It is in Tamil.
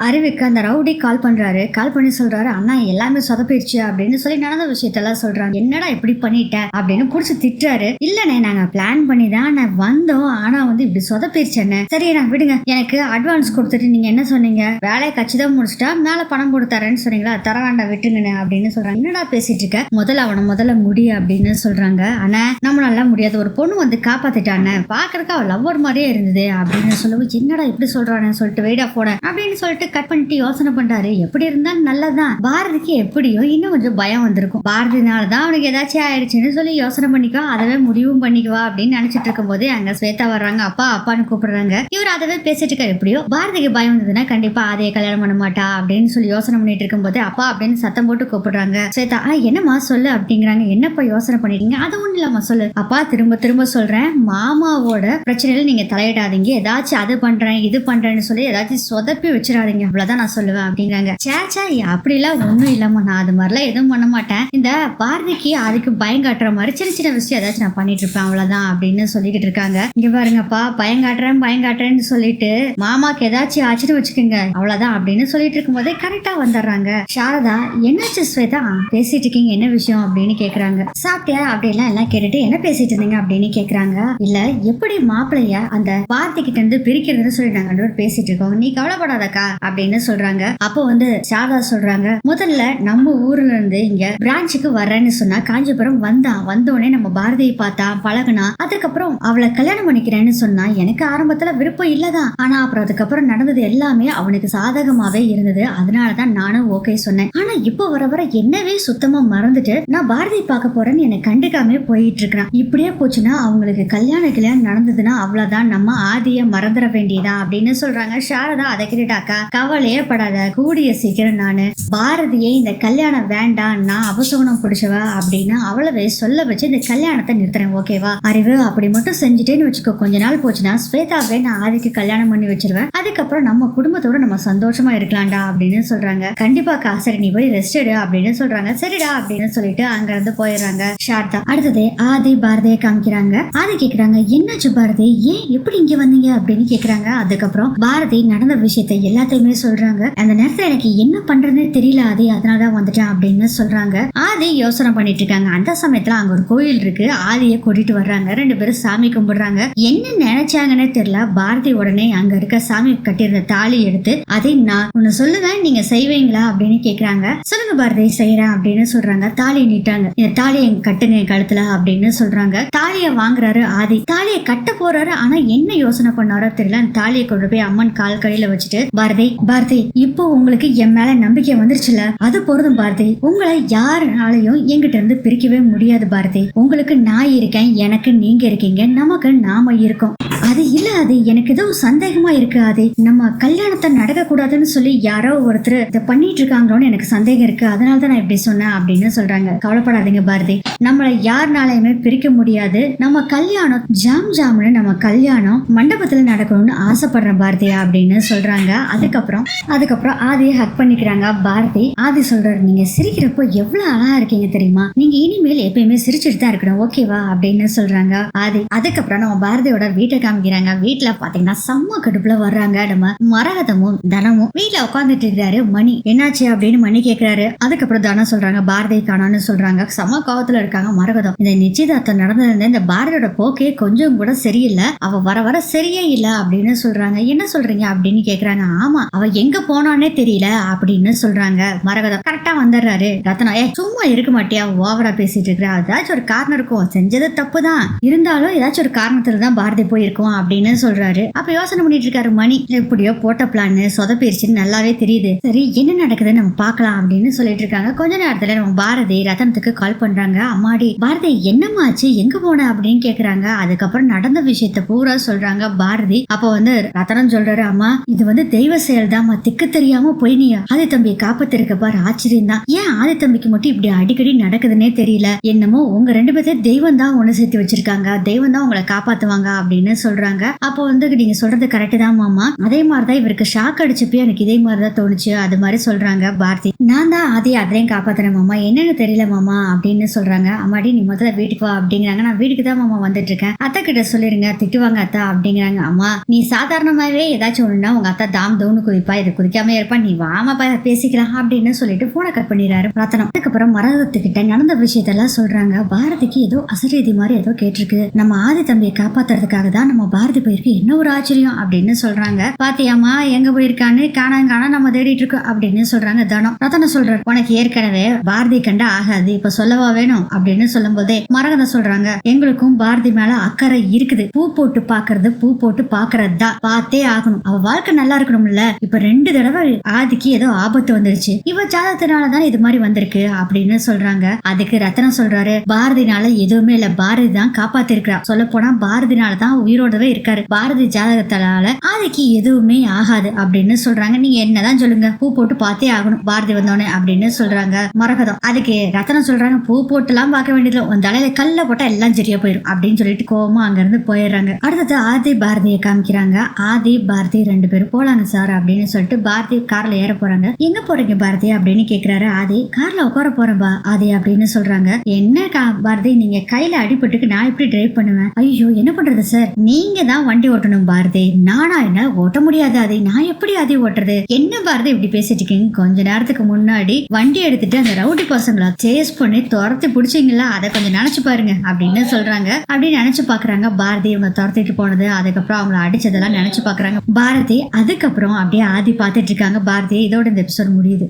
அறிவுக்கு அந்த ரவுடி கால் பண்றாரு. கால் பண்ணி சொல்றாரு, அண்ணா எல்லாமே சொதப்பிடுச்சு அப்படின்னு சொல்லி நடந்த விஷயத்தெல்லாம் சொல்றாங்க. என்னடா இப்படி பண்ணிட்ட அப்படின்னு புடிச்சு திட்டுறாரு. இல்லண்ணே நாங்க பிளான் பண்ணி தான் வந்தோம், ஆனா இப்படி சொதப்பிடுச்சேன்னு. சரிண்ணா விடுங்க, எனக்கு அட்வான்ஸ் கொடுத்துட்டு நீங்க என்ன சொன்னீங்க, வேலையை கச்சிதான் முடிச்சுட்டா மேல பணம் கொடுத்தாரேன்னு சொன்னீங்களா, தர வேண்டாம் விட்டுங்கண்ணே அப்படின்னு சொல்றாங்க. என்னடா பேசிட்டு இருக்க, முதல்ல முடி அப்படின்னு சொல்றாங்க. ஆனா நம்மளால முடியாது, ஒரு பொண்ணு காப்பாத்திட்டானே, பாக்குறதுக்கு அவ லவ்வர் மாதிரியே இருந்தது அப்படின்னு சொல்லவும் என்னடா இப்படி சொல்றானு சொல்லிட்டு வெயிடா போட அப்படின்னு சொல்லிட்டு கட் பண்ணிட்டு யோசனை பண்றாரு. எப்படி இருந்தாலும் நல்லதான், பாரதிக்கு எப்படியோ இன்னும் கொஞ்சம் பயம் வந்திருக்கும், பாரதினாலதான் அவனுக்கு ஏதாச்சும் ஆயிடுச்சுன்னு சொல்லி யோசனை பண்ணிக்கோ, அதவே முடிவும் பண்ணிக்குவா அப்படின்னு நினைச்சிட்டு இருக்கும் போது அங்க ஸ்வேதா வர்றாங்க. அப்பா அப்பான்னு கூப்பிடுறாங்க. இவர் அதவே பேசிட்டு இருக்க, எப்படியோ பாரதிக்கு பயம் வந்ததுன்னா கண்டிப்பா அதையே கல்யாணம் பண்ண மாட்டா அப்படின்னு சொல்லி யோசனை பண்ணிட்டு இருக்கும் போது அப்பா அப்படின்னு சத்தம் போட்டு கூப்பிடுறாங்க. ஸ்வேதா என்னம்மா சொல்லு அப்படிங்கிறாங்க. என்னப்பா யோசனை பண்ணிட்டீங்க, அது ஒண்ணு இல்லாம சொல்லு. அப்பா திரும்ப திரும்ப சொல்றேன், மாமாவோட பிரச்சனையில நீங்க தலையிடாதீங்க, ஏதாச்சும் அது பண்றேன் இது பண்றேன்னு சொல்லி ஏதாச்சும் சொதப்பி வச்சிடாதீங்க, அவ்வளவுதான் நான் சொல்லுவேன் அப்படிங்கிறாங்க. சேச்சா அப்படிலாம் ஒண்ணும் இல்லாம, நான் அது மாதிரிலாம் எதுவும் பண்ண மாட்டேன், இந்த பாரதிக்கு அதுக்கு பயம் காட்டுற மாதிரி சின்ன சின்ன விஷயம் ஏதாச்சும் நான் பண்ணிட்டு இருப்பேன் அவ்வளவுதான் அப்படின்னு சொல்லிக்கிட்டு இருக்காங்க. இங்க பாருங்கப்பா, பயம் காட்டுறேன்னு சொல்லிட்டு மாமாக்கு ஏதாச்சும் ஆச்சுன்னு வச்சுக்கோங்க அவ்வளவுதான் அப்படின்னு சொல்லிட்டு இருக்கும் போதே கரெக்டா வந்துடுறாங்க. சாரதா என்னாச்சு ஸ்வேதா, பேசிட்டு இருக்கீங்க என்ன விஷயம் அப்படின்னு கேக்குறாங்க. சாப்பிட்டியா அப்படிலாம் எல்லாம் கேட்டுட்டு என்ன பேசிட்டு இருந்தீங்க அப்படின்னு கேக்குறாங்க. இல்ல எப்படி மாப்பிள்ளைய அந்த பாரதி கிட்ட இருந்து பிரிக்கிறதுன்னு சொல்லி நாங்க பேசிட்டு இருக்கோம், நீ கவலைப்படாதக்கா அப்படின்னு சொல்றாங்க. அப்போ சாரதா சொல்றாங்க, முதல்ல நம்ம ஊர்ல இருந்து இங்க பிரான்ச்சுக்கு வர்றேன்னு சொன்னா காஞ்சிபுரம் வந்தோடனே நம்ம பாரதியை பார்த்தா பழகுனா, அதுக்கப்புறம் அவளை கல்யாணம் பண்ணிக்கிறேன்னு சொன்னா எனக்கு ஆரம்பத்துல விருப்பம் இல்லதான், ஆனா அப்புறம் அதுக்கப்புறம் நடந்தது எல்லாமே அவனுக்கு சாதகமாவே இருந்தது, அதனாலதான் நானும் ஓகே சொன்னேன். ஆனா இப்போ வர வர என்னவே சுத்தமா மறந்துட்டு நான் பாரதி பார்க்க போறேன்னு என்னை கண்டுக்காம போயிட்டு இருக்கிறான். இப்படியே போச்சுன்னா அவங்களுக்கு கல்யாணம் நடந்ததுன்னா அவ்வளவுதான், நம்ம ஆதிய மறந்துட வேண்டியதா அப்படின்னு சொல்றாங்க. சாரதா அதை கேட்டாக்கா, கவலையே படாத, கூடிய சீக்கிரம் நானு பாரதியை இந்த கல்யாணம் வேண்டாம், நான் அபசகுணம் பிடிச்சவ அப்படின்னு அவளவே சொல்ல வச்சு இந்த கல்யாணத்தை நிறுத்துறேன், ஓகேவா? அறிவு அப்படி மட்டும் செஞ்சுட்டேன்னு வச்சுக்கோ, கொஞ்ச நாள் போச்சுன்னா ஸ்வேதாவே நான் ஆதிக்கு கல்யாணம் பண்ணி வச்சிருவேன், அதுக்கப்புறம் நம்ம குடும்பத்தோட நம்ம சந்தோஷமா இருக்கலாம்டா அப்படின்னு சொல்றாங்க. கண்டிப்பாக்கா, சரி நீ போய் ரெஸ்ட் எடு அப்படின்னு சொல்றாங்க. சரிடா அப்படின்னு சொல்லிட்டு அங்க இருந்து போயிடுறாங்க சாரதா. அடுத்தது ஆதி பாரதியை காமிக்கிறாங்க. ஆதி கேக்குறாங்க, என்னாச்சு பாரதி, ஏன் எப்படி இங்க வந்தீங்க அப்படின்னு கேக்குறாங்க. அதுக்கப்புறம் பாரதி நடந்த விஷயத்தை எல்லாத்தையுமே சொல்றாங்க. அந்த நேரத்துல எனக்கு என்ன பண்றதுன்னு தெரியல ஆதி, அதனாலதான் வந்துட்டேன் அப்படின்னு சொல்றாங்க. ஆதி யோசனை பண்ணிட்டு இருக்காங்க. அந்த சமயத்துல அங்க ஒரு கோயில் இருக்கு, ஆதியை கூட்டிட்டு வர்றாங்க. ரெண்டு பேரும் சாமி கும்பிடுறாங்க. என்ன நினைச்சாங்கன்னு தெரியல, பாரதி உடனே அங்க இருக்க சாமி கட்டியிருந்த தாலி எடுத்து, அதை நான் ஒன்னு சொல்லுவேன் நீங்க செய்வீங்களா அப்படின்னு கேக்குறாங்க. சொல்லுங்க பாரதி, செய்யறேன் அப்படின்னு சொல்றாங்க. தாலி நீட்டாங்க. இந்த தாலியை கட்டுங்க கழுத்துல அப்படின்னு சொல்றாங்க. தாலியை வாங்குறாரு ஆதி, தாலியை கட்ட போறாரு. ஆனா என்ன யோசனை பண்ணாரோ தெரியல, தாலியை கொண்டு போய் அம்மன் கால் கடையில வச்சுட்டு, பாரதி இப்போ உங்களுக்கு என் மேல நம்பிக்கை வந்துருச்சுல, அது போறதும் பாரதி, உங்களை யாருனாலையும் என்கிட்ட இருந்து பிரிக்கவே முடியாது பாரதி, உங்களுக்கு நான் இருக்கேன், எனக்கு நீங்க இருக்கீங்க, நமக்கு நாம இருக்கோம். அது இல்ல, அது எனக்கு ஏதோ சந்தேகமா இருக்கு, அது நம்ம கல்யாணத்தை நடக்க கூடாதுன்னு சொல்லி யாரோ ஒருத்தர் இதை பண்ணிட்டு இருக்காங்களோன்னு எனக்கு சந்தேகம் இருக்கு, அதனாலதான் நான் இப்படி சொன்னேன் அப்படின்னு சொல்றாங்க. கவலைப்படாதீங்க பாரதி, நம்மளை யாருனாலையுமே பிரிக்க முடியாது, நம்ம கல்யாணம் ஜாம்னு நம்ம கல்யாணம் மண்டபத்துல நடக்கணும்னு ஆசைப்படுறேன் பாரதியா அப்படின்னு சொல்றாங்க. அதுக்கப்புறம் ஆதியை ஹக் பண்ணிக்கிறாங்க பாரதி. ஆதி சொல்றாரு, நீங்க சிரிக்கிறப்போ எவ்வளவு அழகா இருக்கீங்க தெரியுமா, நீங்க இனிமேல் எப்பயுமே சிரிச்சுட்டு தான் இருக்கணும், ஓகேவா அப்படின்னு சொல்றாங்க ஆதி. அதுக்கப்புறம் நம்ம பாரதியோட வீட்டை காமிக்கிறாங்க. வீட்டுல பாத்தீங்கன்னா செம்ம கடுப்புல வர்றாங்க நம்ம மரகதமும் தனமும். வீட்டுல உட்காந்துட்டு இருக்கிறாரு மணி. என்னாச்சு அப்படின்னு மணி கேக்குறாரு. அதுக்கப்புறம் தனம் சொல்றாங்க பாரதி காணான்னு சொல்றாங்க. செம்ம கோவத்துல இருக்காங்க மரகதம். இந்த நிச்சயதார்த்தம் நடந்ததுல இந்த பாரதியோட போக்கே கொஞ்சம் கூட சரியில்லை, அவ வர வர சரியே இல்ல அப்படின்னு சொல்றாங்க. என்ன சொல்றீங்க அப்படின்னு கேக்குறாங்க. ஆமா, அவ எங்க போனானே தெரியல அப்படின்னு சொல்றாங்க. மரகதம் கரெக்டா வந்துடுறாரு. ரத்னா, சும்மா இருக்க மாட்டியா, ஓவரா பேசிட்டு இருக்கிற, ஏதாச்சும் ஒரு காரணம் இருக்கும், செஞ்சது தப்பு தான், இருந்தாலும் ஏதாச்சும் ஒரு காரணத்துல தான் பாரதி போயிருக்கோம் அப்படின்னு சொல்றாரு. அப்ப யோசனை பண்ணிட்டு இருக்காரு மணி. எப்படியோ போட்ட பிளான் சொதப்பிருச்சுன்னு நல்லாவே தெரியுது, சரி என்ன நடக்குதுன்னு நம்ம பாக்கலாம் அப்படின்னு சொல்லிட்டு இருக்காங்க. கொஞ்ச நேரத்துல நம்ம பாரதி ரத்தனத்துக்கு கால் பண்றாங்க. அம்மாடி பாரதி, என்னமாச்சு, எங்க போன அப்படின்னு கேக்குறாங்க. அதுக்கப்புறம் நடந்த விஷயத்த பூரா சொல்றாங்க பாரதி. அப்ப ரத்தனம் சொல்றாரு, அம்மா இது தெய்வ செயல் தான், திக்கு தெரியாம போய் நீ ஆதி தம்பியை காப்பாத்திருக்க பாரு, ஆச்சரியம் தான், ஏன் ஆதி தம்பிக்கு மட்டும் இப்படி அடிக்கடி நடக்குதுன்னே தெரியல, என்னமோ உங்க ரெண்டு பேர்த்தையும் தெய்வம் தான் ஒண்ணு சேர்த்து வச்சிருக்காங்க, தெய்வம் தான் உங்களை காப்பாத்துவாங்க அப்படின்னு சொல்றாங்க. அப்போ நீங்க சொல்றது கரெக்ட் தான் மாமா, அதே மாதிரிதான் இவருக்கு ஷாக் அடிச்சப்போ எனக்கு இதே மாதிரிதான் தோணுச்சு, அது மாதிரி சொல்றாங்க பாரதி. நான் தான் ஆதி அதையும் காப்பாத்துறேன் மாமா, என்னன்னு தெரியல மாமா அப்படின்னு சொல்றாங்க. சொல்றாங்க, அம்மாடி நீ முதல்ல வீட்டுக்கு வா அப்படிங்கிறாங்க. நான் வீட்டுக்கு தான் மாமா வந்துட்டு இருக்கேன், அத்தை கிட்ட சொல்லிருங்க திட்டுவாங்க அத்தா அப்படிங்கிறாங்க. அம்மா நீ சாதாரணமாவே ஏதாச்சும் ஒண்ணுன்னா உங்க அத்தா தாம் தோன்னு குதிப்பா, இது குதிக்காம இருப்பா, நீ வாமா பேசிக்கலாம் அப்படின்னு சொல்லிட்டு போனை கட் பண்ணிடுறாரு ரத்தனம். அதுக்கப்புறம் மரகதத்துக்கிட்ட நடந்த விஷயத்தெல்லாம் சொல்றாங்க. பாரதிக்கு ஏதோ அசரீதி மாதிரி ஏதோ கேட்டிருக்கு, நம்ம ஆதி தம்பியை காப்பாத்துறதுக்காக தான் நம்ம பாரதி போயிருக்கு, என்ன ஒரு ஆச்சரியம் அப்படின்னு சொல்றாங்க. பாத்தியாமா எங்க போயிருக்கான்னு காணா நம்ம தேடிட்டு இருக்கோம் அப்படின்னு சொல்றாங்க தனம். ரத்தனம் சொல்றாரு, உனக்கு ஏற்கனவே பாரதி கண்டா ஆகாது, இப்ப சொல்லவா வேணும் அப்படின்னு சொல்லும் போதே மரகதம் சொல்றாங்க, எங்களுக்கும் பாரதி மேல அக்கறை இருக்குது, பூ போட்டு பாக்குறது பூ போட்டு பாக்குறது தான், பார்த்தே ஆகணும், அவ வாழ்க்கை நல்லா இருக்கணும்ல, இப்ப 2 தடவை ஆதிக்கு ஏதோ ஆபத்து வந்துருச்சு, இவ ஜாதகத்தினாலதான் இது மாதிரி வந்திருக்கு அப்படின்னு சொல்றாங்க. அதுக்கு ரத்தனம் சொல்றாரு, பாரதினால எதுவுமே இல்ல, பாரதி தான் காப்பாத்திருக்கிறா, சொல்ல போனா பாரதினால தான் உயிரோடவே இருக்காரு, பாரதி ஜாதகத்தினால ஆதிக்கு எதுவுமே ஆகாது அப்படின்னு சொல்றாங்க. நீங்க என்னதான் சொல்லுங்க, பூ போட்டு பார்த்தே ஆகணும் பாரதி வந்தோடனே அப்படின்னு சொல்றாங்க மரகதம். அதுக்கு ரத்தனம் சொல்றாங்க, பூ போட்டு எல்லாம் பார்க்க வேண்டியது, உன் தலையில கல்ல போட்டா எல்லாம் சரியா போயிடும் அப்படின்னு சொல்லிட்டு கோவமா அங்க இருந்து போயிடுறாங்க. அடுத்தது ஆதி பாரதியை காமிக்கிறாங்க. ஆதி பாரதி 2 பேரும் போலாங்க சார் அப்படின்னு சொல்லிட்டு பாரதி கார்ல ஏற போறாங்க. எங்க போறீங்க பாரதி அப்படின்னு கேக்குறாரு ஆதி. கார்ல உட்கார போறேன்பா ஆதி அப்படின்னு சொல்றாங்க. என்ன பாரதி நீங்க கையில அடிபட்டுக்கு நான் எப்படி டிரைவ் பண்ணுவேன், ஐயோ என்ன பண்றது சார், நீங்க தான் வண்டி ஓட்டணும் பாரதி, நானா என்ன ஓட்ட முடியாது ஆதி, நான் எப்படி ஆதி ஓட்டுறது, என்ன பாரதி இப்படி பேசிட்டு இருக்கீங்க, கொஞ்ச நேரத்துக்கு முன்னாடி வண்டி எடுத்துட்டு அந்த ரவுடி பசங்களை சேஸ் பண்ணி துரத்தி பிடிச்சிங்களா, அதை கொஞ்சம் நினைச்சு பாருங்க அப்படின்னு சொல்றாங்க. அப்படின்னு நினைச்சு பாக்குறாங்க பாரதி இவங்க துரத்திட்டு போனது, அதுக்கப்புறம் அவங்களை அடிச்சதெல்லாம் நினைச்சு பாக்குறாங்க பாரதி. அதுக்கப்புறம் அப்படியே ஆதி பாத்துட்டு இருக்காங்க பாரதி. இதோட இந்த எபிசோட் முடியுது.